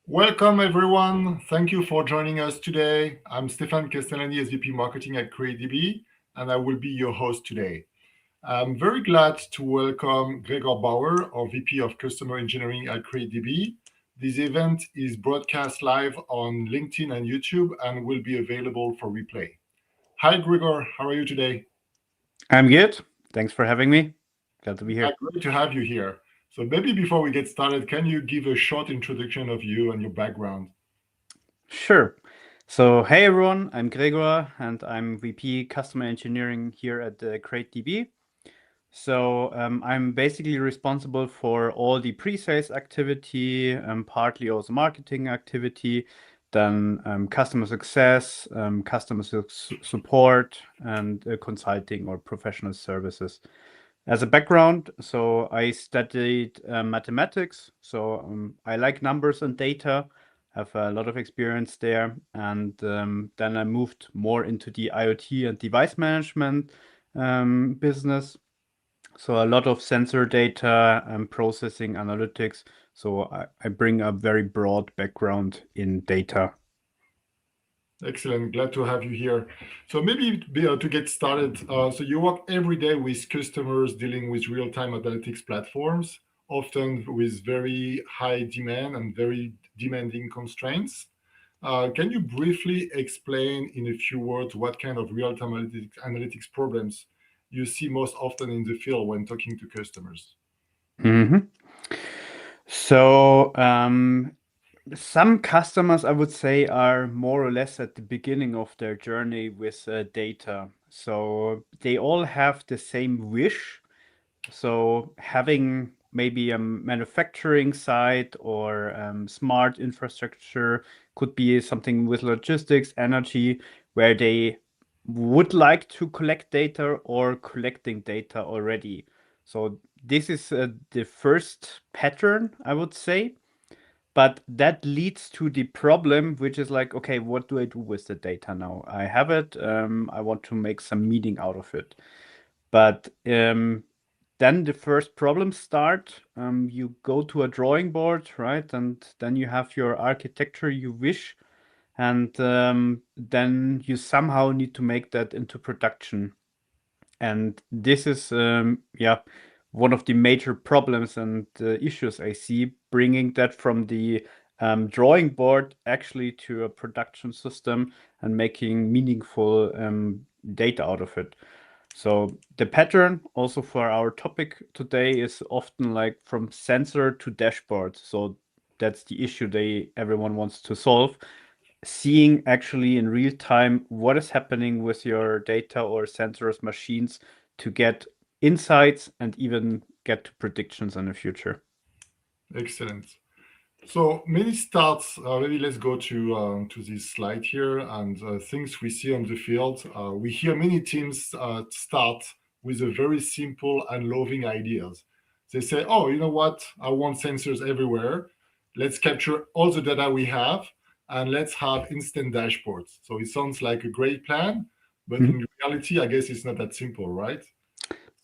Welcome, everyone. Thank you for joining us today. I'm Stephane Castellani, SVP Marketing at CreateDB, and I will be your host today. I'm very glad to welcome Gregor Bauer, our VP of Customer Engineering at CreateDB. This event is broadcast live on LinkedIn and YouTube and will be available for replay. Hi, Gregor. How are you today? I'm good. Thanks for having me. Glad to be Yeah, here. great to have you here. So maybe before we get started, can you give a short introduction of you and your background? Sure. So, hey everyone, I'm Gregor and I'm VP Customer Engineering here at CreateDB. I'm basically responsible for all the pre-sales activity, partly also marketing activity, then customer success, support, and consulting or professional services. As a background, so I studied mathematics, so I like numbers and data, have a lot of experience there, and then I moved more into the IoT and device management business. So a lot of sensor data and processing analytics. So I bring a very broad background in data. Excellent. Glad to have you here. So maybe to get started, so you work every day with customers dealing with real-time analytics platforms, often with very high demand and very demanding constraints. Can you briefly explain in a few words what kind of real-time analytics problems you see most often in the field when talking to customers? Mhm. So some customers, I would say, are more or less at the beginning of their journey with data. So they all have the same wish. So having maybe a manufacturing site or smart infrastructure could be something with logistics, energy, where they would like to collect data or collecting data already. So this is the first pattern, I would say. But that leads to the problem, which is like, okay, what do I do with the data now? I have it. I want to make some meaning out of it. But then the first problems start. You go to a drawing board, right? And then you have your architecture you wish. And then you somehow need to make that into production. And this is, yeah, one of the major problems and issues I see, bringing that from the drawing board actually to a production system and making meaningful data out of it. So the pattern also for our topic today is often like from sensor to dashboard. So that's the issue everyone wants to solve. Seeing actually in real time what is happening with your data or sensors machines to get insights and even get to predictions in the future. Excellent. So many starts. Maybe let's go to this slide here and things we see on the field. We hear many teams start with a very simple and loving ideas. They say, "Oh, you know what? I want sensors everywhere. Let's capture all the data we have and let's have instant dashboards." So it sounds like a great plan, but Mhm. in reality, I guess it's not that simple, right?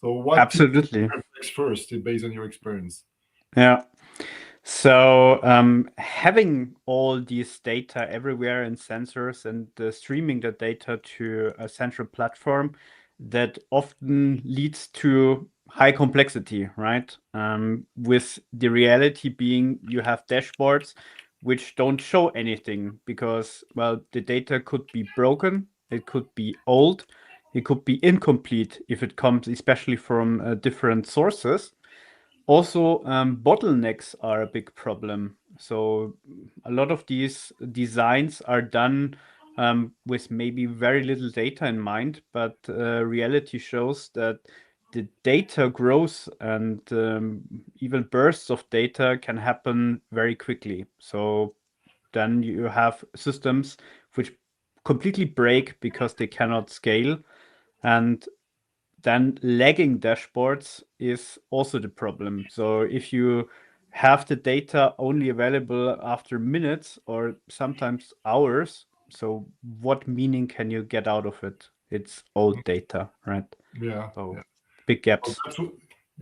So what typically Absolutely. happens first, based on your experience? Yeah. So having all these data everywhere in sensors and streaming the data to a central platform that often leads to high complexity, right? With the reality being you have dashboards which don't show anything because, well, the data could be broken, it could be old, it could be incomplete if it comes especially from different sources. Also, bottlenecks are a big problem. So a lot of these designs are done with maybe very little data in mind, but reality shows that the data growth and even bursts of data can happen very quickly. So then you have systems which completely break because they cannot scale. And then lagging dashboards is also the problem. So if you have the data only available after minutes or sometimes hours, so what meaning can you get out of it? It's old data, right? Yeah, So yeah. big So gaps.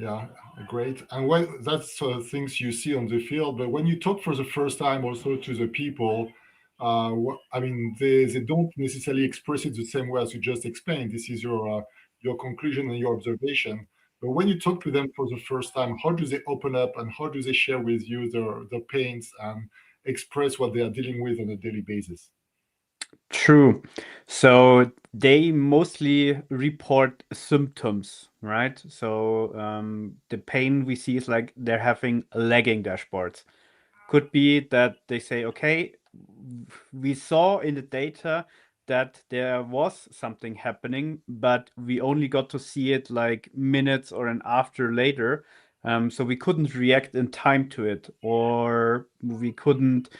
Yeah, great. And when that's things you see on the field, but when you talk for the first time also to the people, I mean, they don't necessarily express it the same way as you just explained. This is your conclusion and your observation. But when you talk to them for the first time, how do they open up and how do they share with you their pains and express what they are dealing with on a daily basis? True. So they mostly report symptoms, right? So the pain we see is like they're having lagging dashboards. Could be that they say, okay, we saw in the data that there was something happening, but we only got to see it like minutes or an after later. So we couldn't react in time to it, or we couldn't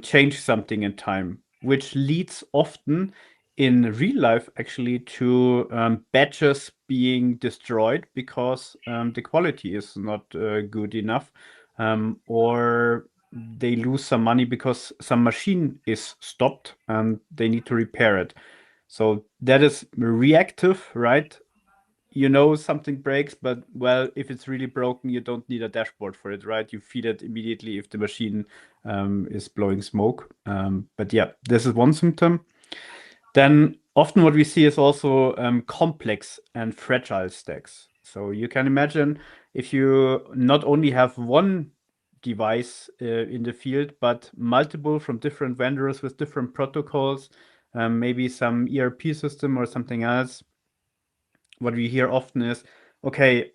change something in time, which leads often in real life actually to batches being destroyed because the quality is not good enough, or they lose some money because some machine is stopped and they need to repair it. So that is reactive, right? You know something breaks, but well, if it's really broken, you don't need a dashboard for it, right? You feed it immediately if the machine is blowing smoke. But yeah, this is one symptom. Then often what we see is also complex and fragile stacks. So you can imagine if you not only have one device in the field, but multiple from different vendors with different protocols, maybe some ERP system or something else. What we hear often is, okay,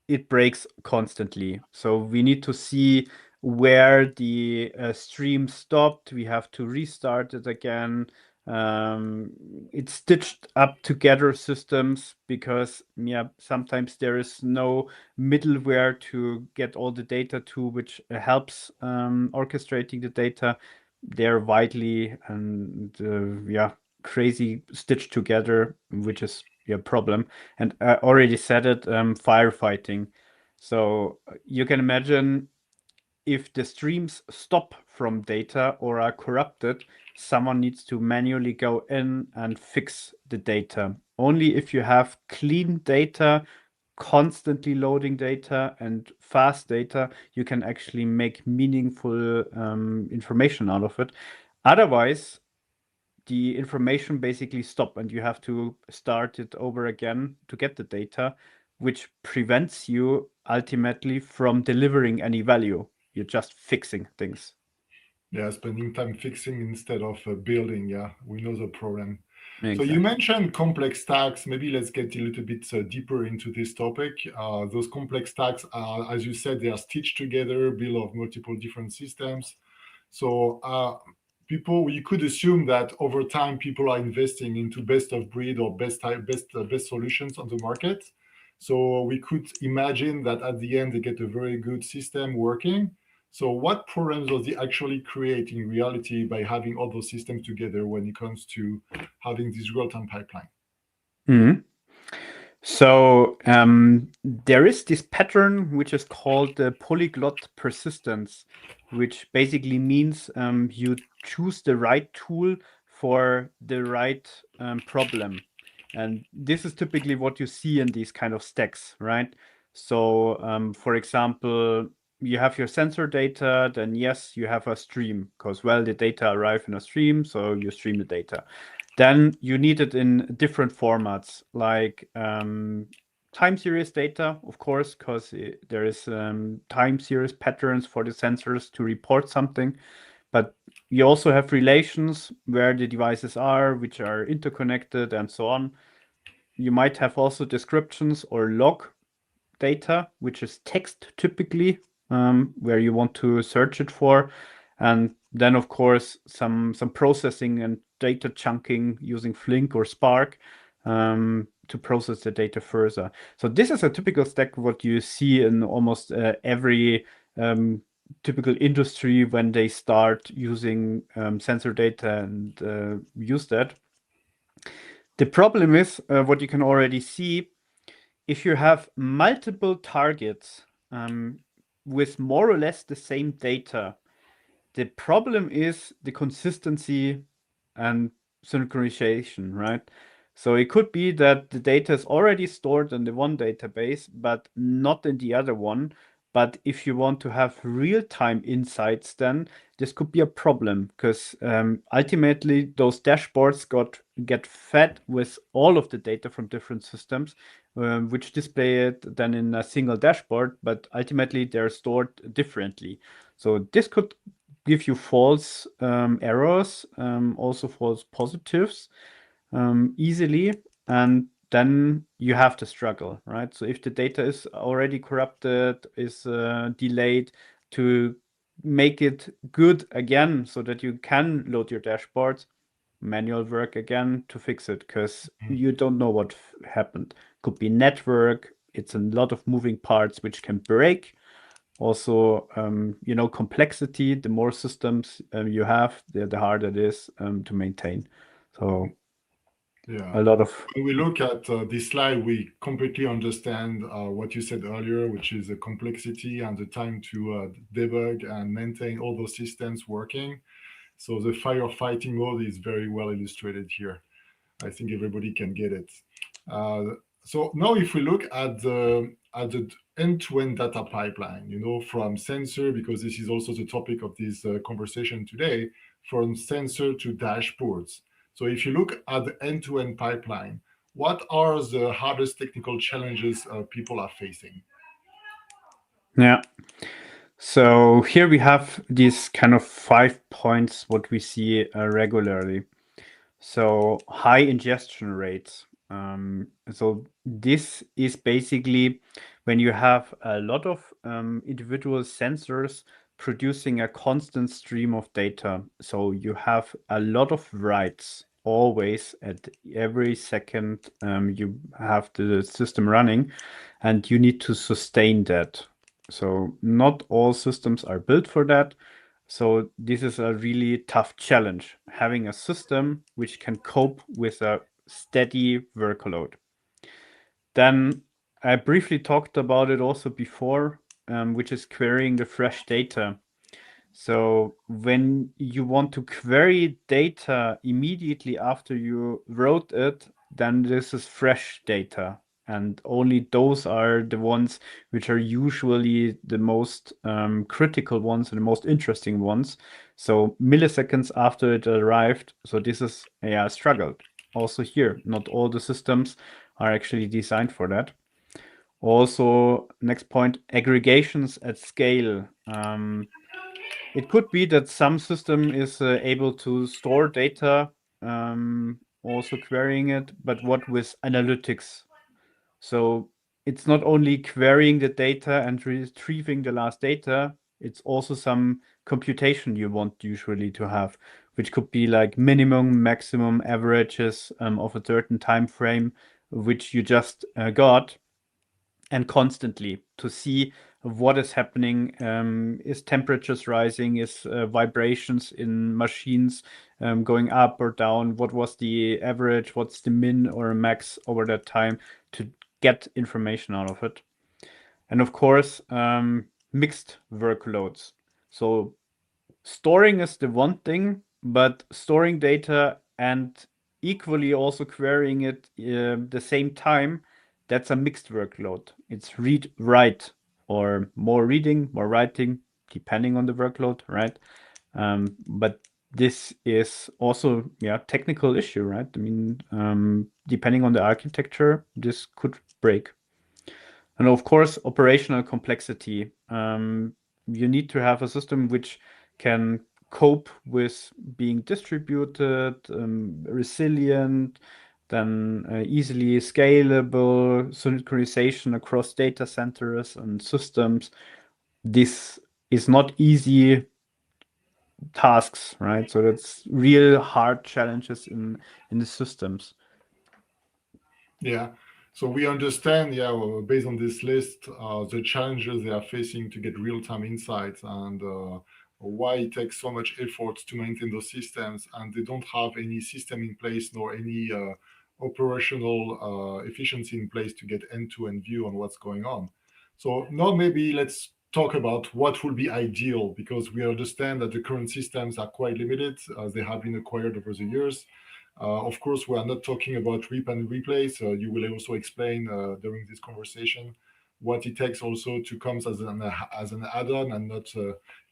it breaks constantly. So we need to see where the stream stopped. We have to restart it again. It's stitched up together systems because yeah, sometimes there is no middleware to get all the data to, which helps orchestrating the data. They're widely and yeah, crazy stitched together, which is your problem. And I already said it, firefighting. So you can imagine if the streams stop from data or are corrupted, someone needs to manually go in and fix the data. Only if you have clean data, constantly loading data and fast data, you can actually make meaningful information out of it. Otherwise, the information basically stop and you have to start it over again to get the data, which prevents you ultimately from delivering any value. You're just fixing things. Yeah, spending time fixing instead of building. Yeah, we know the problem. So you Exactly. mentioned complex stacks. Maybe let's get a little bit deeper into this topic. Those complex stacks are, as you said, they are stitched together, built of multiple different systems. So people, you could assume that over time, people are investing into best of breed or best solutions on the market. So we could imagine that at the end, they get a very good system working. So what problems does it actually create in reality by having all those systems together when it comes to having this real-time pipeline? Mhm. So there is this pattern which is called the polyglot persistence, which basically means you choose the right tool for the right problem. And this is typically what you see in these kind of stacks, right? So for example, you have your sensor data, then yes, you have a stream because, well, the data arrive in a stream, so you stream the data. Then you need it in different formats, like time series data, of course, because there is time series patterns for the sensors to report something. But you also have relations where the devices are, which are interconnected and so on. You might have also descriptions or log data, which is text typically, where you want to search it for. And then, of course, some processing and data chunking using Flink or Spark to process the data further. So this is a typical stack what you see in almost every typical industry when they start using sensor data and use that. The problem is what you can already see if you have multiple targets with more or less the same data, the problem is the consistency and synchronization, right? So it could be that the data is already stored in the one database, but not in the other one. But if you want to have real-time insights, then this could be a problem because ultimately those dashboards get fed with all of the data from different systems, which display it then in a single dashboard, but ultimately they're stored differently. So this could give you false errors, also false positives easily, and then you have to struggle, right? So if the data is already corrupted, is delayed, to make it good again so that you can load your dashboards, manual work again to fix it because you don't know what happened. Could be network. It's a lot of moving parts which can break. Also, complexity. The more systems you have, the harder it is to maintain. So Yeah. a lot of When we look at this slide, we completely understand what you said earlier, which is the complexity and the time to debug and maintain all those systems working. So the firefighting mode is very well illustrated here. I think everybody can get it. Uh, so now, if we look at the end-to-end data pipeline, from sensor, because this is also the topic of this conversation today, from sensor to dashboards. So if you look at the end-to-end pipeline, what are the hardest technical challenges people are facing? Yeah. So here we have these kind of 5 points what we see regularly. So high ingestion rates. So this is basically when you have a lot of individual sensors producing a constant stream of data. So you have a lot of writes always at every second you have the system running, and you need to sustain that. So not all systems are built for that. So this is a really tough challenge, having a system which can cope with a steady workload. Then I briefly talked about it also before, which is querying the fresh data. So when you want to query data immediately after you wrote it, then this is fresh data. And only those are the ones which are usually the most critical ones and the most interesting ones. So milliseconds after it arrived. So this is a struggle. Also here, not all the systems are actually designed for that. Also, next point, aggregations at scale. It could be that some system is able to store data, also querying it, but what with analytics? So it's not only querying the data and retrieving the last data, it's also some computation you want usually to have, which could be like minimum, maximum averages of a certain time frame, which you just got, and constantly to see what is happening. Is temperatures rising? Is vibrations in machines going up or down? What was the average? What's the min or max over that time to get information out of it? And of course, mixed workloads. So storing is the one thing, but storing data and equally also querying it the same time, that's a mixed workload. It's read, write, or more reading, more writing, depending on the workload, right? But this is also, technical issue, right? I mean, depending on the architecture, this could break. And of course, operational complexity. You need to have a system which can cope with being distributed, resilient, then easily scalable, synchronization across data centers and systems. This is not easy tasks, right? So that's real hard challenges in the systems. Yeah. So we understand, well, based on this list, the challenges they are facing to get real-time insights and why it takes so much effort to maintain those systems, and they don't have any system in place nor any operational efficiency in place to get end-to-end view on what's going on. So now maybe let's talk about what will be ideal, because we understand that the current systems are quite limited as they have been acquired over the years. Of course, we are not talking about rip and replace. You will also explain during this conversation what it takes also to come as an add-on and not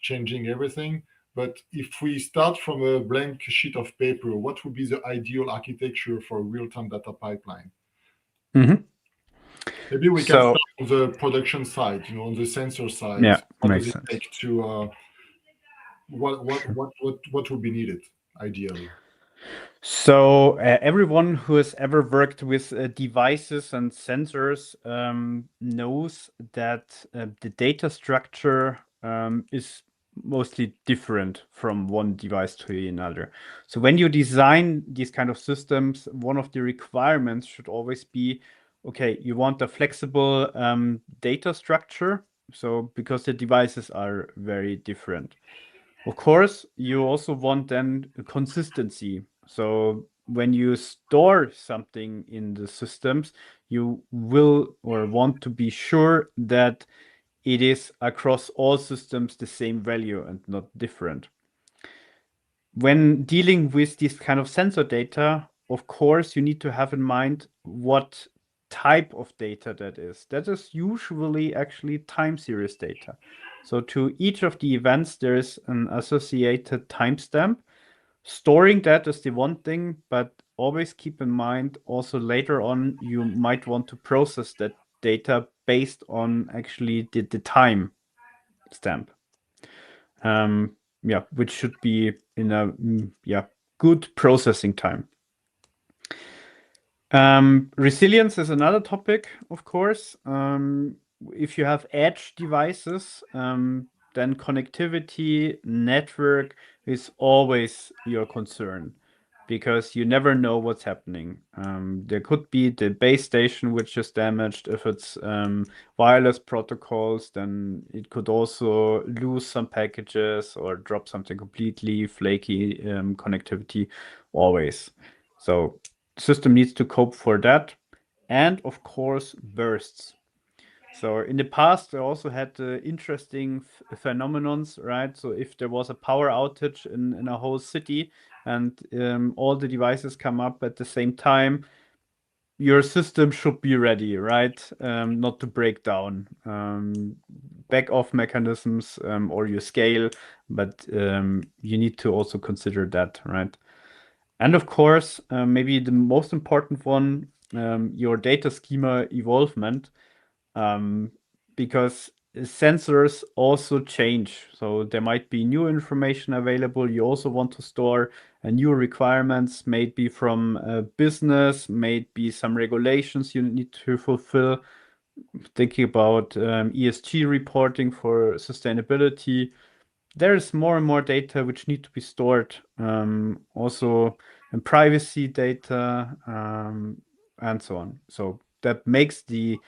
changing everything. But if we start from a blank sheet of paper, what would be the ideal architecture for a real-time data pipeline? Mhm. Maybe we can So start on the production side, on the sensor side. yeah, What does makes it sense. take to what would be needed ideally? So everyone who has ever worked with devices and sensors knows that the data structure is mostly different from one device to another. So when you design these kind of systems, one of the requirements should always be, okay, you want a flexible data structure. So because the devices are very different. Of course, you also want then consistency. So when you store something in the systems, you will or want to be sure that it is across all systems the same value and not different. When dealing with this kind of sensor data, of course, you need to have in mind what type of data that is. That is usually actually time series data. So to each of the events, there is an associated timestamp. Storing that is the one thing, but always keep in mind also later on, you might want to process that data based on actually the time stamp. Yeah, which should be in a good processing time. Resilience is another topic, of course. If you have edge devices, then connectivity network is always your concern because you never know what's happening. There could be the base station which is damaged. If it's wireless protocols, then it could also lose some packages or drop something completely flaky connectivity always. So system needs to cope for that. And of course, bursts. So in the past, I also had interesting phenomenons, right? So if there was a power outage in a whole city and all the devices come up at the same time, your system should be ready, right? Not to break down. Back off mechanisms or your scale, but you need to also consider that, right? And of course, maybe the most important one, your data schema evolvement, because sensors also change. So there might be new information available. You also want to store new requirements, maybe from business, maybe some regulations you need to fulfill. Thinking about ESG reporting for sustainability, there's more and more data which need to be stored, also in privacy data, and so on. So that makes the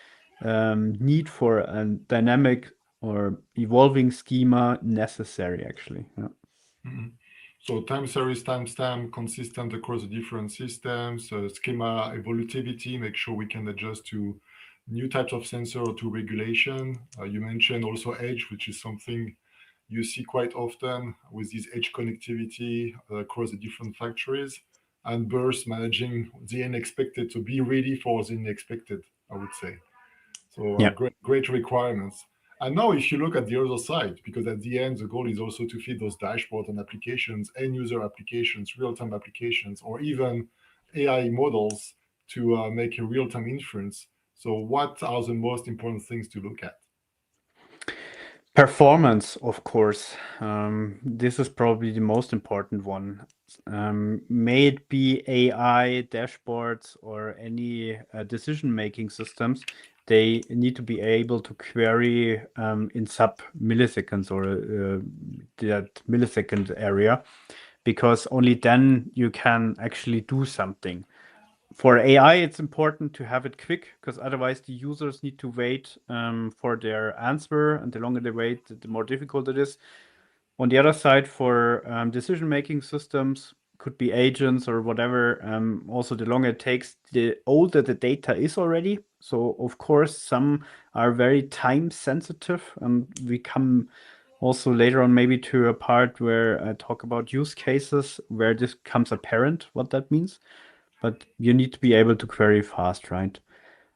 need for a dynamic or evolving schema necessary, actually. Yeah. Mhm. So time series, timestamp, consistent across the different systems, schema evolutivity, make sure we can adjust to new types of sensor or to regulation. You mentioned also edge, which is something you see quite often with this edge connectivity across the different factories, and burst managing the unexpected to be ready for the unexpected, I would say. So Yeah. great requirements. And now, if you look at the other side, because at the end, the goal is also to feed those dashboards and applications, end user applications, real time applications, or even AI models to make a real time inference. So, what are the most important things to look at? Performance, of course. This is probably the most important one. May it be AI dashboards or any decision-making systems, they need to be able to query in sub-milliseconds or that millisecond area, because only then you can actually do something. For AI, it's important to have it quick because otherwise the users need to wait for their answer, and the longer they wait, the more difficult it is. On the other side, for decision-making systems, could be agents or whatever, also the longer it takes, the older the data is already. So of course, some are very time sensitive and we come also later on maybe to a part where I talk about use cases where this becomes apparent what that means. But you need to be able to query fast, right?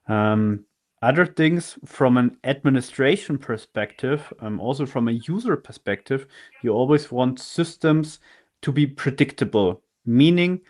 Other things from an administration perspective, also from a user perspective, you always want systems to be predictable, meaning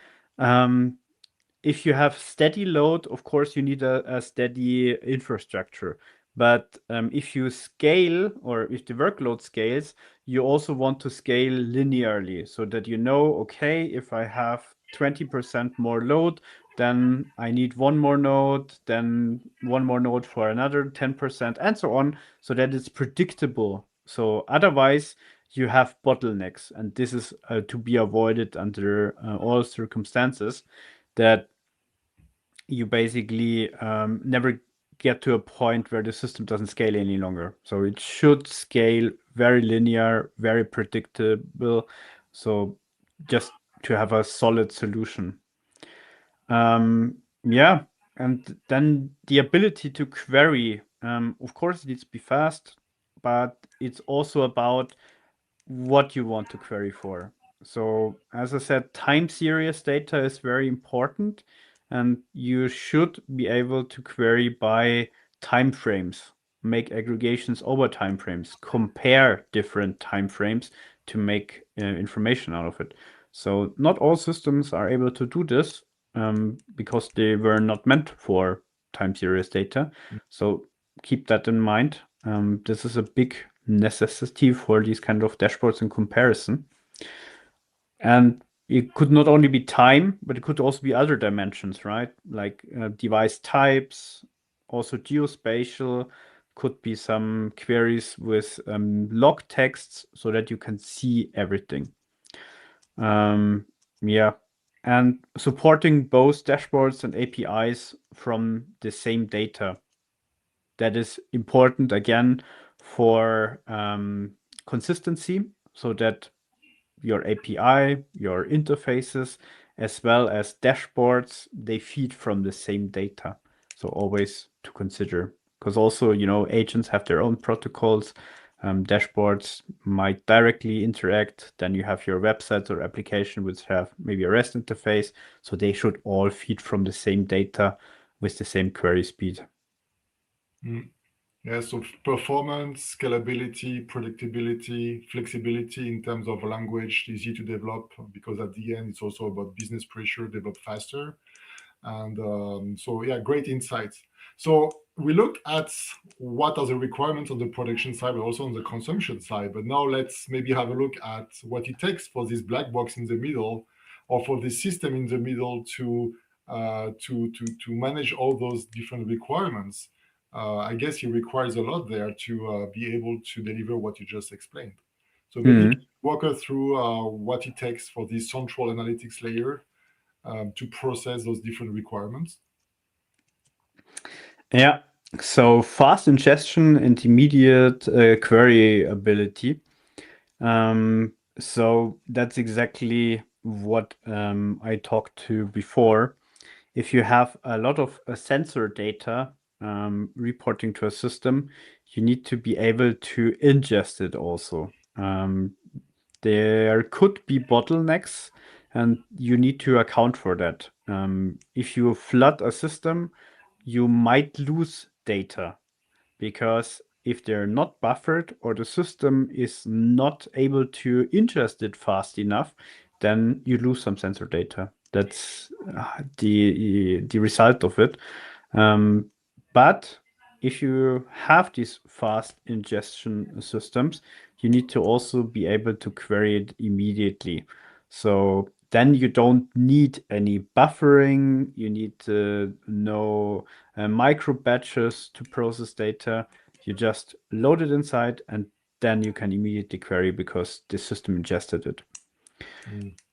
if you have steady load, of course, you need a steady infrastructure. But if you scale or if the workload scales, you also want to scale linearly so that you know, okay, if I have 20% more load, then I need one more node, then one more node for another 10%, and so on, so that it's predictable. So otherwise, you have bottlenecks, and this is to be avoided under all circumstances, that you basically never get to a point where the system doesn't scale any longer. So it should scale very linear, very predictable. So just to have a solid solution. Yeah, and then the ability to query. Of course, it needs to be fast, but it's also about what you want to query for. So as I said, time series data is very important, and you should be able to query by time frames, make aggregations over time frames, compare different time frames to make information out of it. So not all systems are able to do this because they were not meant for time series data. So keep that in mind. This is a big necessity for these kind of dashboards in comparison. And it could not only be time, but it could also be other dimensions, right? Like device types, also geospatial, could be some queries with log texts so that you can see everything. Yeah. And supporting both dashboards and APIs from the same data. That is important again for consistency, so that your API, your interfaces, as well as dashboards, they feed from the same data. So always to consider, because also, agents have their own protocols. Dashboards might directly interact. Then you have your websites or application which have maybe a REST interface. So they should all feed from the same data with the same query speed. Yeah, so performance, scalability, predictability, flexibility in terms of language, easy to develop, because at the end, it's also about business pressure, develop faster. And so, yeah, great insights. So we looked at what are the requirements on the production side, but also on the consumption side. But now let's maybe have a look at what it takes for this black box in the middle, or for this system in the middle to manage all those different requirements. I guess it requires a lot there to be able to deliver what you just explained. So maybe walk us through what it takes for this central analytics layer to process those different requirements. Yeah. So fast ingestion and immediate query ability. So that's exactly what I talked to before. If you have a lot of sensor data reporting to a system, you need to be able to ingest it also. There could be bottlenecks, and you need to account for that. If you flood a system, you might lose data, because if they're not buffered or the system is not able to ingest it fast enough, then you lose some sensor data. That's the result of it. But if you have these fast ingestion systems, you need to also be able to query it immediately. So then you don't need any buffering. You need to know micro batches to process data. You just load it inside, and then you can immediately query because the system ingested it.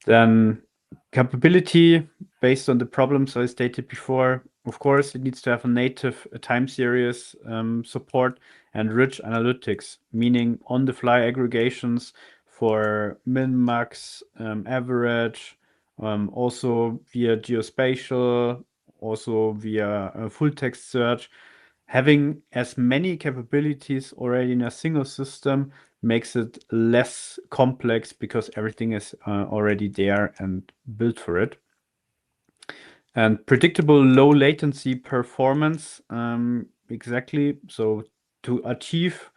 Then capability based on the problems I stated before. Of course, it needs to have a native time series support and rich analytics, meaning on-the-fly aggregations for min, max, average, also via geospatial, also via full text search. Having as many capabilities already in a single system makes it less complex because everything is already there and built for it. And predictable low latency performance, exactly. So to achieve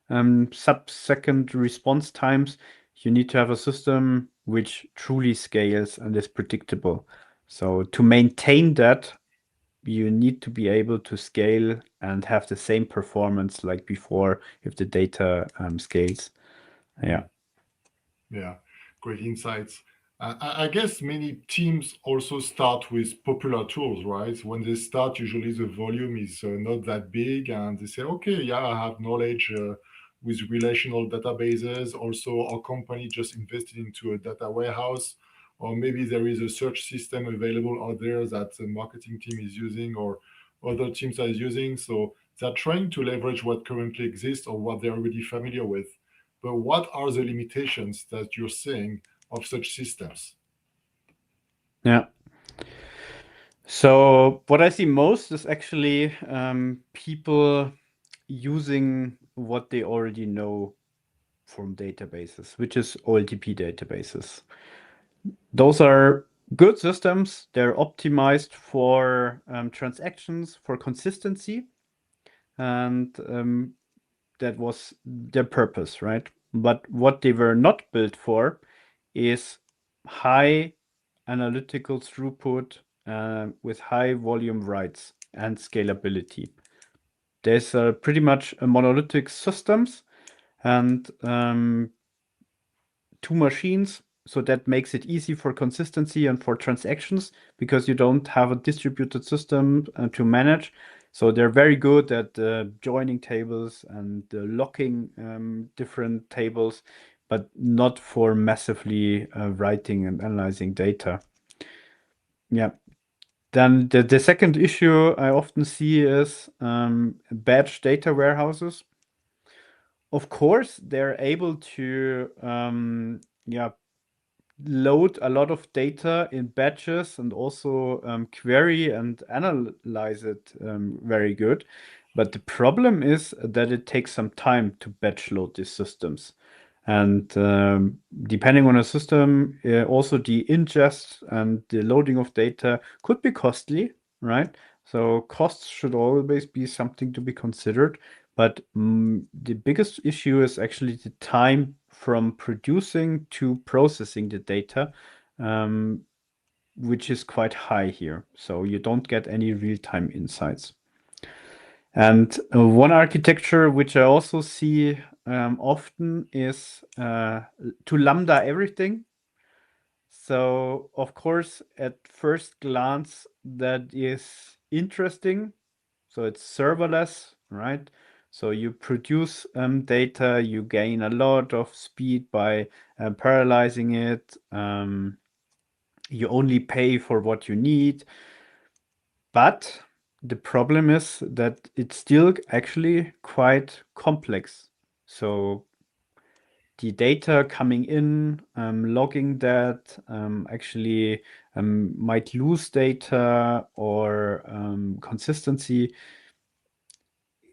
sub-second response times, you need to have a system which truly scales and is predictable. So to maintain that, you need to be able to scale and have the same performance like before if the data scales. Yeah. Yeah, great insights. I guess many teams also start with popular tools, right? When they start, usually the volume is not that big, and they say, okay, yeah, I have knowledge with relational databases. Also, our company just invested into a data warehouse, or maybe there is a search system available out there that the marketing team is using or other teams are using. So they're trying to leverage what currently exists or what they're already familiar with. But what are the limitations that you're seeing of such systems? Yeah. So what I see most is actually people using what they already know from databases, which is OLTP databases. Those are good systems. They're optimized for transactions, for consistency, and that was their purpose, right? But what they were not built for is high analytical throughput with high volume writes and scalability. There's pretty much a monolithic systems and two machines. So that makes it easy for consistency and for transactions because you don't have a distributed system to manage. So they're very good at joining tables and locking different tables, but not for massively writing and analyzing data. Yeah. Then the second issue I often see is batch data warehouses. Of course, they're able to load a lot of data in batches and also query and analyze it very good. But the problem is that it takes some time to batch load these systems. And depending on a system, also the ingest and the loading of data could be costly, right? So costs should always be something to be considered. But the biggest issue is actually the time from producing to processing the data, which is quite high here. So you don't get any real-time insights. And one architecture which I also see often is to lambda everything. So of course, at first glance, that is interesting. So it's serverless, right? So you produce data, you gain a lot of speed by parallelizing it. You only pay for what you need. But the problem is that it's still actually quite complex. So the data coming in, logging that, actually might lose data or consistency.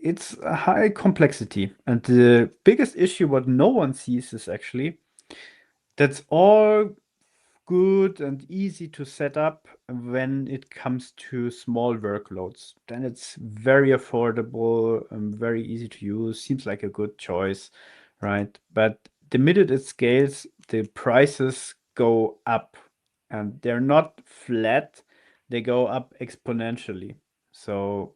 It's a high complexity. And the biggest issue, what no one sees, is actually that's all good and easy to set up when it comes to small workloads. Then it's very affordable and very easy to use. Seems like a good choice, right? But the minute it scales, the prices go up and they're not flat, they go up exponentially. So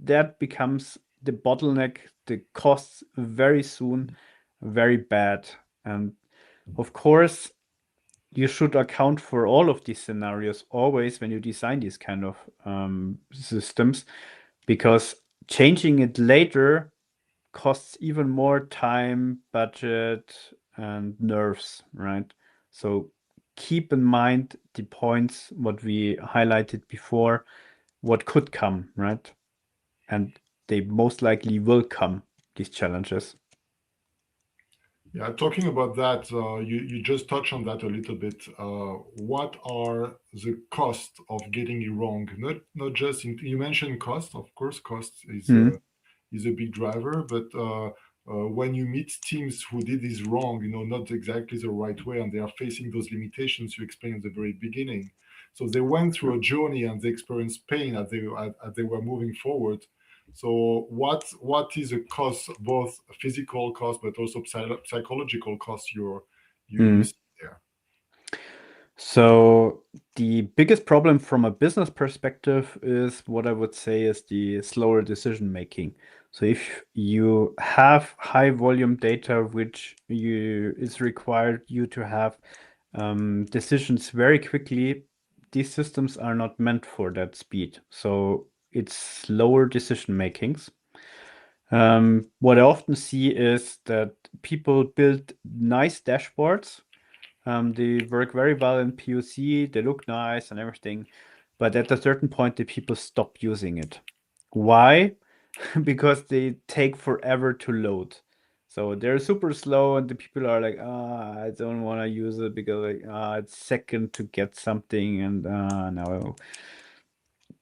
that becomes the bottleneck, the costs very soon very bad. And of course, you should account for all of these scenarios always when you design these kind of systems, because changing it later costs even more time, budget, and nerves, right? So keep in mind the points what we highlighted before, what could come, right? And they most likely will come, these challenges. Yeah, talking about that, you just touched on that a little bit. What are the costs of getting it wrong? Not just in, you mentioned cost, of course, cost Mm. is a big driver, but when you meet teams who did this wrong, not exactly the right way, and they are facing those limitations you explained at the very beginning. So they went through a journey and they experienced pain as they were moving forward. So what is the cost, both physical cost but also psychological cost you Mm. see there? So the biggest problem from a business perspective is what I would say is the slower decision making. So if you have high volume data, which is required you to have decisions very quickly, these systems are not meant for that speed. So it's slower decision makings. What I often see is that people build nice dashboards. They work very well in POC, they look nice and everything, but at a certain point, the people stop using it. Why? Because they take forever to load. So they're super slow, and the people are like, I don't want to use it because like, it's second to get something, and no.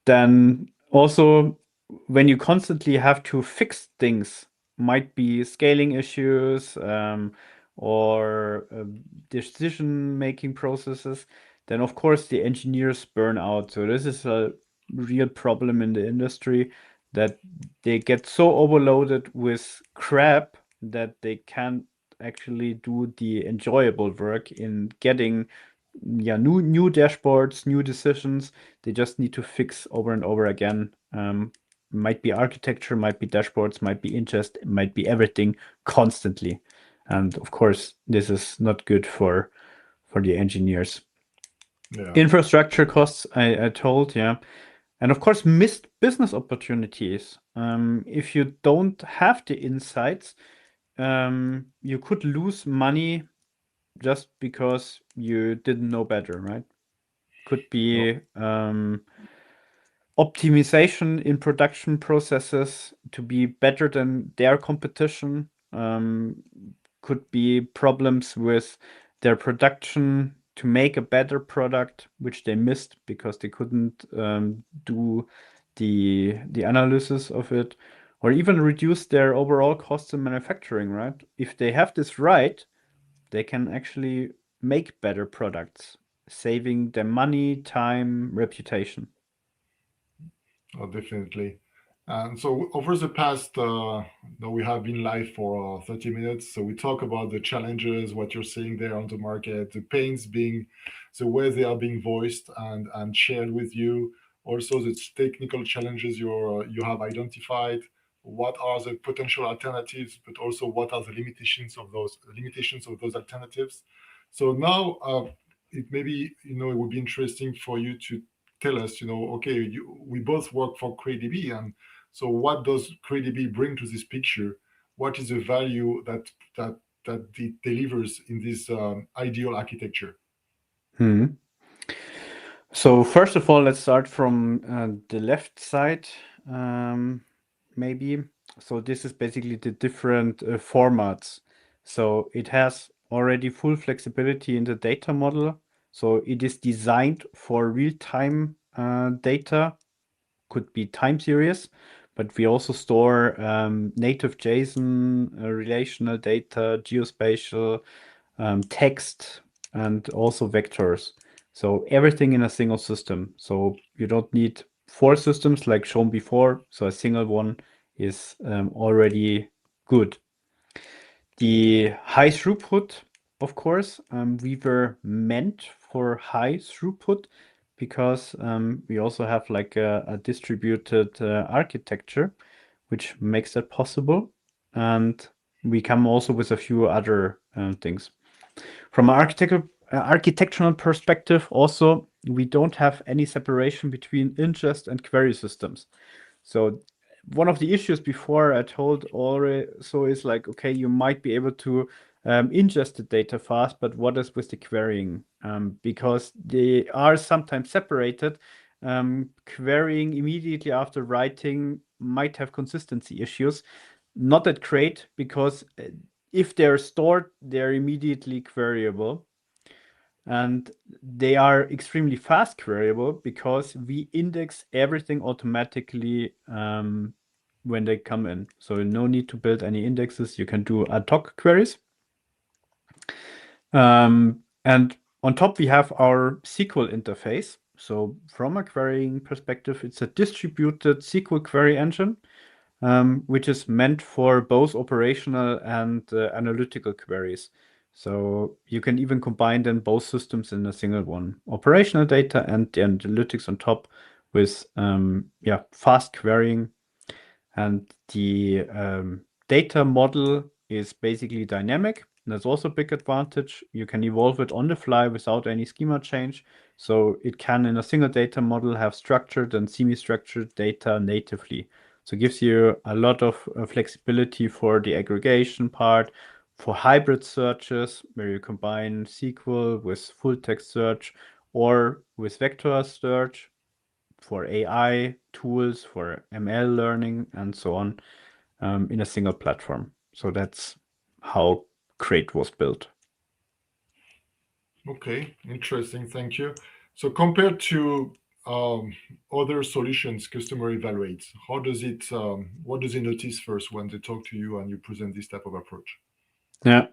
Then also, when you constantly have to fix things, might be scaling issues or decision-making processes, then of course the engineers burn out. So this is a real problem in the industry that they get so overloaded with crap that they can't actually do the enjoyable work in getting new dashboards, new decisions. They just need to fix over and over again. Might be architecture, might be dashboards, might be ingest, might be everything constantly. And of course, this is not good for the engineers. Yeah. Infrastructure costs, I told, yeah. And of course, missed business opportunities. If you don't have the insights, you could lose money just because you didn't know better, right? Could No. be optimization in production processes to be better than their competition. Could be problems with their production to make a better product, which they missed because they couldn't do the analysis of it, or even reduce their overall costs in manufacturing, right? If they have this right, they can actually make better products, saving them money, time, reputation. Oh, definitely. And so over the past, no, we have been live for 30 minutes. So we talk about the challenges, what you're seeing there on the market, the pains being the way they are being voiced and shared with you. Also, the technical challenges you have identified. What are the potential alternatives, but also what are the limitations of those alternatives. So now, it maybe it would be interesting for you to tell us, okay, we both work for CreDB, and so what does CreDB bring to this picture? What is the value that it delivers in this ideal architecture? Hmm. So first of all, let's start from the left side, maybe. So this is basically the different formats. So it has already full flexibility in the data model. So it is designed for real-time data, could be time series, but we also store native JSON, relational data, geospatial, text, and also vectors. So everything in a single system. So you don't need four systems like shown before. So a single one is already good. The high throughput, of course, we were meant for high throughput because we also have like a distributed architecture, which makes that possible. And we come also with a few other things. From an architectural perspective, also, we don't have any separation between ingest and query systems. So one of the issues before I told already, so is like, okay, you might be able to ingest the data fast, but what is with the querying? Because they are sometimes separated. Querying immediately after writing might have consistency issues. Not that great because if they're stored, they're immediately queryable. And they are extremely fast queryable because we index everything automatically when they come in. So no need to build any indexes. You can do ad hoc queries. And on top, we have our SQL interface. So from a querying perspective, it's a distributed SQL query engine, which is meant for both operational and analytical queries. So you can even combine then both systems in a single one, operational data and the analytics on top with fast querying. And the data model is basically dynamic. That's also a big advantage. You can evolve it on the fly without any schema change. So it can, in a single data model, have structured and semi-structured data natively. So it gives you a lot of flexibility for the aggregation part, for hybrid searches, where you combine SQL with full text search or with vector search, for AI tools, for ML learning, and so on, in a single platform. So that's how Crate was built. Okay, interesting. Thank you. So compared to other solutions customer evaluates, how does it, what does it notice first when they talk to you and you present this type of approach? Yeah.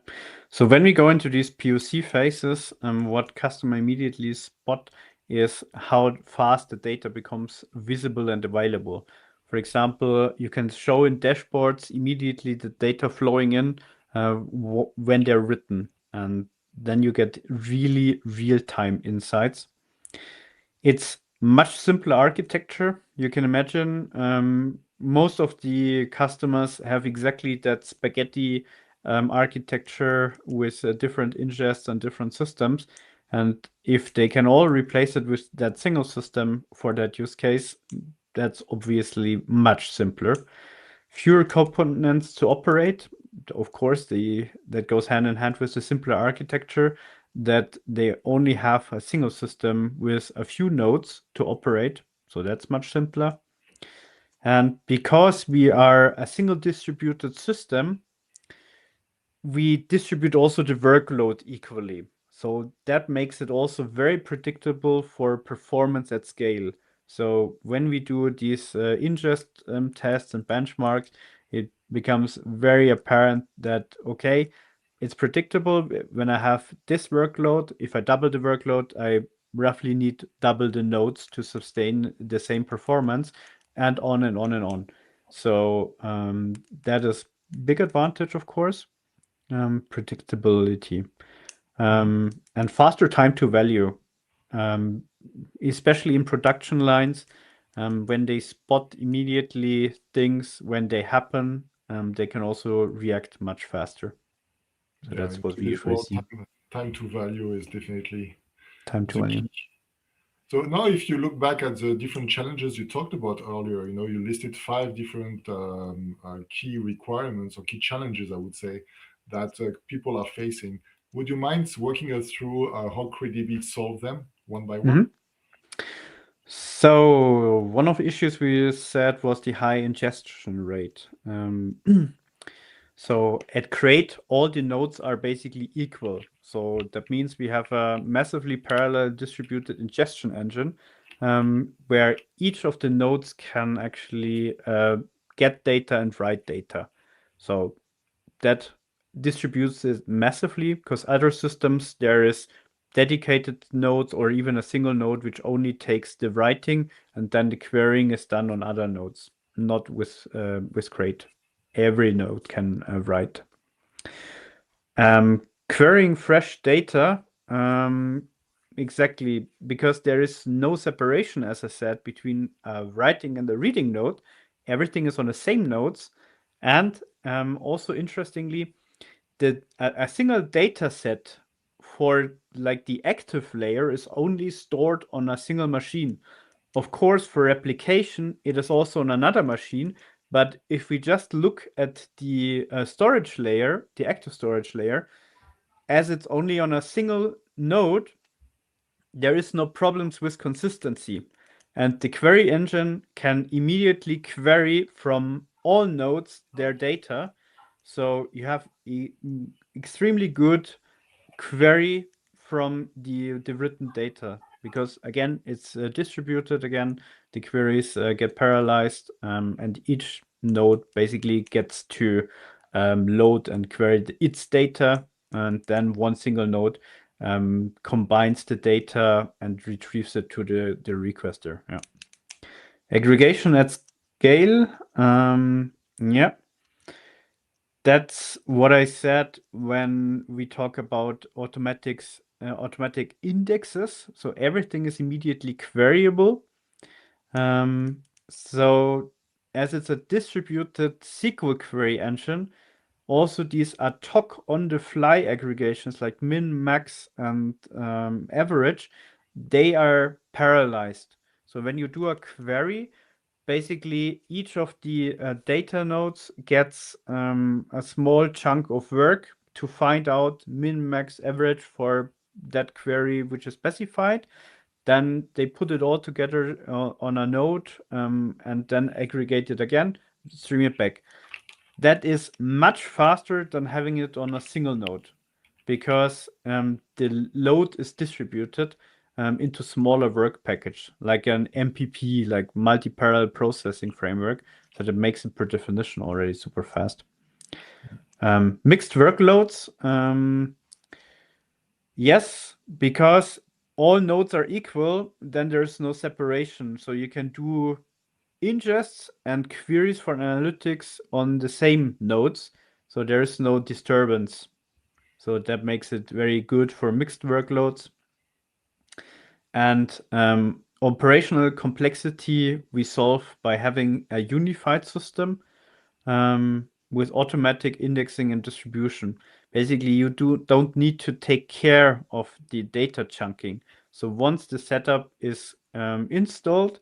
So when we go into these POC phases, what customer immediately spot is how fast the data becomes visible and available. For example, you can show in dashboards immediately the data flowing in when they're written, and then you get really real-time insights. It's much simpler architecture. You can imagine most of the customers have exactly that spaghetti architecture with different ingests and different systems. And if they can all replace it with that single system for that use case, that's obviously much simpler. Fewer components to operate. Of course, that goes hand in hand with the simpler architecture, that they only have a single system with a few nodes to operate. So that's much simpler. And because we are a single distributed system, we distribute also the workload equally. So that makes it also very predictable for performance at scale. So when we do these ingest tests and benchmarks, it becomes very apparent that, okay, it's predictable when I have this workload. If I double the workload, I roughly need double the nodes to sustain the same performance, and on and on and on. So that is big advantage, of course. Predictability, and faster time to value, um, especially in production lines. When they spot immediately things when they happen, they can also react much faster. So Yeah, that's in what we today's usually world, see. time to value is definitely Time to the value. key. So now, if you look back at the different challenges you talked about earlier, you listed five different key requirements or key challenges, I would say, that people are facing. Would you mind walking us through how CreditBeat solve them one by one? Mhm. So one of the issues we said was the high ingestion rate. So at Crate, all the nodes are basically equal. So that means we have a massively parallel distributed ingestion engine, where each of the nodes can actually get data and write data. So that distributes it massively, because other systems, there is dedicated nodes or even a single node which only takes the writing, and then the querying is done on other nodes, not with Crate. Every node can write. Querying fresh data, exactly, because there is no separation, as I said, between a writing and a reading node. Everything is on the same nodes. And also interestingly, a single data set for like the active layer is only stored on a single machine. Of course, for replication, it is also on another machine. But if we just look at the storage layer, the active storage layer, as it's only on a single node, there is no problems with consistency. And the query engine can immediately query from all nodes their data. So you have extremely good query from the written data, because again, it's distributed again. The queries get parallelized, and each node basically gets to load and query its data, and then one single node combines the data and retrieves it to the requester. Yeah. Aggregation at scale. Yeah. That's what I said when we talk about automatic indexes. So everything is immediately queryable. So as it's a distributed SQL query engine, also these ad hoc on-the-fly aggregations like min, max, and average, they are parallelized. So when you do a query, basically each of the data nodes gets a small chunk of work to find out min, max, average for that query which is specified. Then they put it all together on a node and then aggregate it again, stream it back. That is much faster than having it on a single node because the load is distributed into smaller work package, like an MPP, like multi-parallel processing framework, so that makes it per definition already super fast. Mixed workloads, yes, because all nodes are equal, then there's no separation. So you can do ingests and queries for analytics on the same nodes. So there's no disturbance. So that makes it very good for mixed workloads. And operational complexity we solve by having a unified system with automatic indexing and distribution. Basically, you don't need to take care of the data chunking. So once the setup is installed,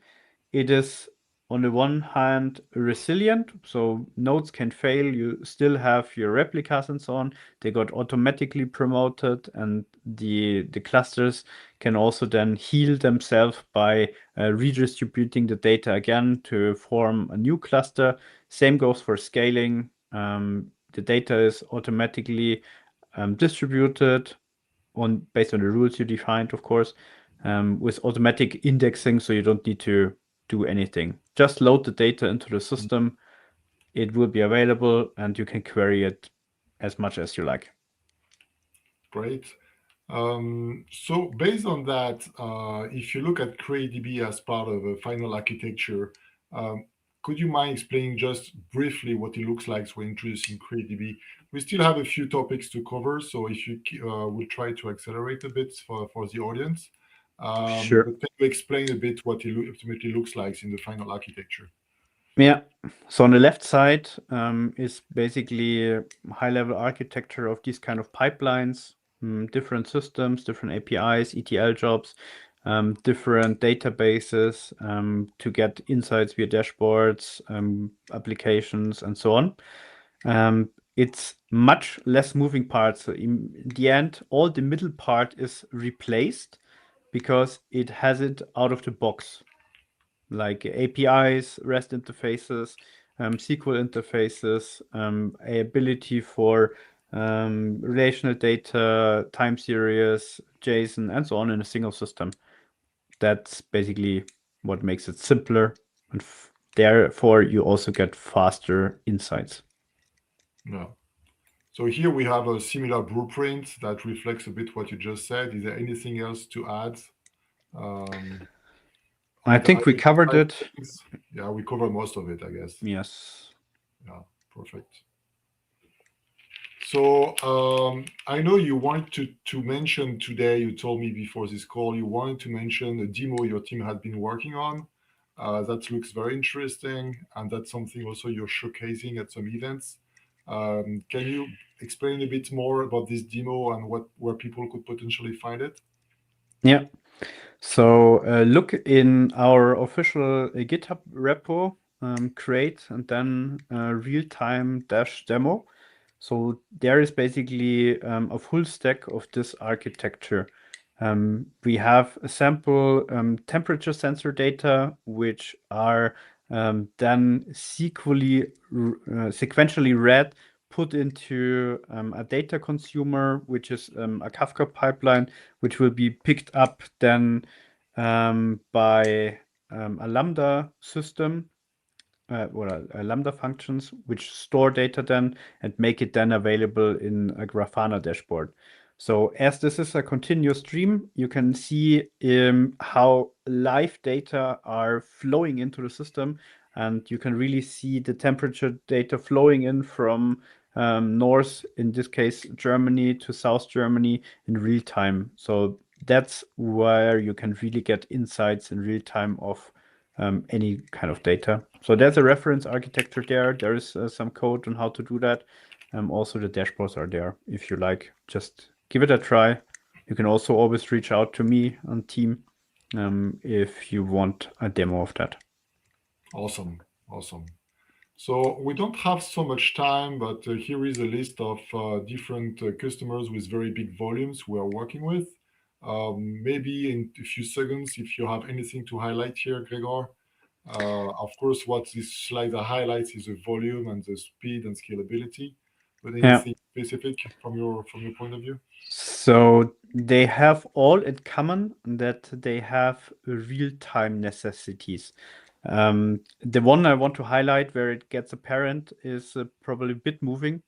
it is on the one hand resilient, so nodes can fail, you still have your replicas and so on. They got automatically promoted, and the clusters can also then heal themselves by redistributing the data again to form a new cluster. Same goes for scaling. The data is automatically distributed based on the rules you defined, of course, with automatic indexing, so you don't need to do anything. Just load the data into the system. It will be available, and you can query it as much as you like. Great. So based on that, if you look at CreateDB as part of a final architecture, could you mind explaining just briefly what it looks like when introducing CreateDB? We still have a few topics to cover, so if you will try to accelerate a bit for the audience. Sure. But can you explain a bit what it ultimately looks like in the final architecture? Yeah. So on the left side is basically a high-level architecture of these kind of pipelines, different systems, different APIs, ETL jobs, different databases to get insights via dashboards, applications, and so on. It's much less moving parts. So in the end, all the middle part is replaced because it has it out of the box, like APIs, REST interfaces, SQL interfaces, ability for relational data, time series, JSON, and so on in a single system. That's basically what makes it simpler, and therefore you also get faster insights. Yeah. So here we have a similar blueprint that reflects a bit what you just said. Is there anything else to add? I think we covered it. Yeah, we covered most of it, I guess. Yes. Yeah, perfect. So I know you want to mention today, you told me before this call, you wanted to mention a demo your team had been working on. That looks very interesting, and that's something also you're showcasing at some events. Can you explain a bit more about this demo and where people could potentially find it? Yeah. So look in our official GitHub repo, create, and then real-time dash demo. So there is basically a full stack of this architecture. We have a sample temperature sensor data, which are then sequentially read, put into a data consumer, which is a Kafka pipeline, which will be picked up then by a Lambda system. Lambda functions, which store data then and make it then available in a Grafana dashboard. So as this is a continuous stream, you can see how live data are flowing into the system, and you can really see the temperature data flowing in from north, in this case, Germany to South Germany in real time. So that's where you can really get insights in real time of any kind of data. So there's a reference architecture there. There is some code on how to do that. Also, the dashboards are there if you like. Just give it a try. You can also always reach out to me on Team if you want a demo of that. Awesome. So we don't have so much time, but here is a list of different customers with very big volumes we are working with. Maybe in a few seconds, if you have anything to highlight here, Gregor. Of course, what this slide highlights is the volume and the speed and scalability. But anything specific from your point of view? So they have all in common that they have real-time necessities. The one I want to highlight where it gets apparent is probably Bitmoving.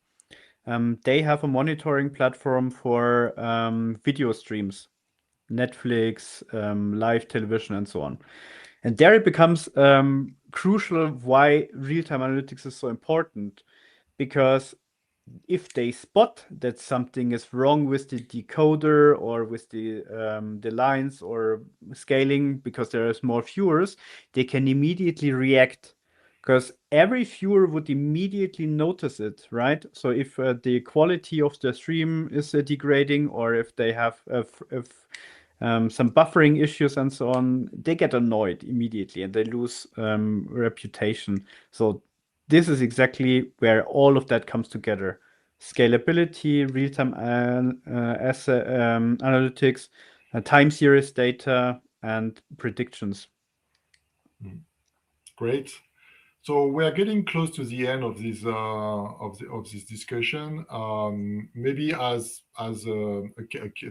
They have a monitoring platform for video streams, Netflix, live television, and so on. And there it becomes crucial why real-time analytics is so important, because if they spot that something is wrong with the decoder or with the lines or scaling because there is more viewers, they can immediately react, because every viewer would immediately notice it, right? So if the quality of the stream is degrading, or if they have some buffering issues and so on, they get annoyed immediately and they lose reputation. So this is exactly where all of that comes together: scalability, real-time analytics, time series data, and predictions. Great. So we are getting close to the end of this this discussion. Maybe as a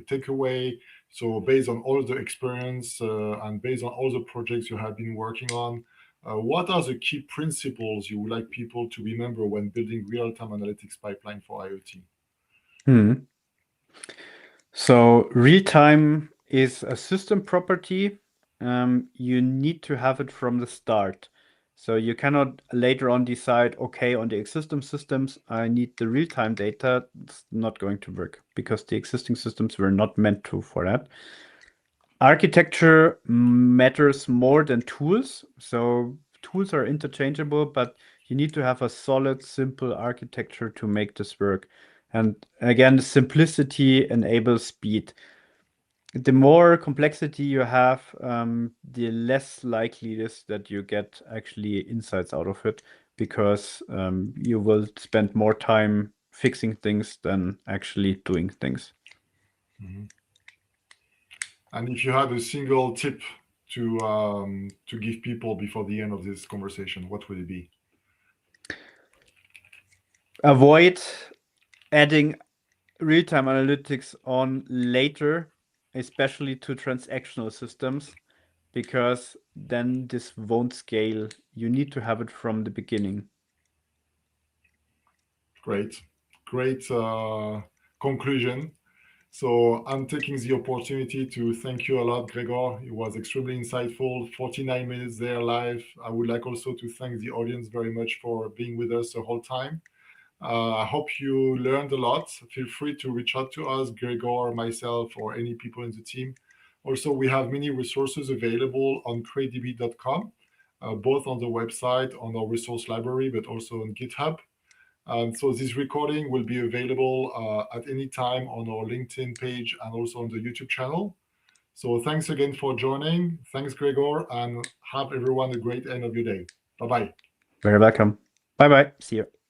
takeaway. So based on all the experience and based on all the projects you have been working on, what are the key principles you would like people to remember when building real-time analytics pipeline for IoT? So real-time is a system property. You need to have it from the start. So you cannot later on decide, okay, on the existing systems, I need the real-time data. It's not going to work because the existing systems were not meant to for that. Architecture matters more than tools. So tools are interchangeable, but you need to have a solid, simple architecture to make this work. And again, simplicity enables speed. The more complexity you have, the less likely it is that you get actually insights out of it, because you will spend more time fixing things than actually doing things. Mm-hmm. And if you had a single tip to give people before the end of this conversation, what would it be? Avoid adding real-time analytics on later, especially to transactional systems, because then this won't scale. You need to have it from the beginning. Great conclusion. So I'm taking the opportunity to thank you a lot, Gregor. It was extremely insightful. 49 minutes there live. I would like also to thank the audience very much for being with us the whole time. I hope you learned a lot. Feel free to reach out to us, Gregor, myself, or any people in the team. Also, we have many resources available on createdb.com, both on the website, on our resource library, but also on GitHub. So this recording will be available at any time on our LinkedIn page and also on the YouTube channel. So thanks again for joining. Thanks, Gregor, and have everyone a great end of your day. Bye-bye. Very welcome. Bye-bye. See you.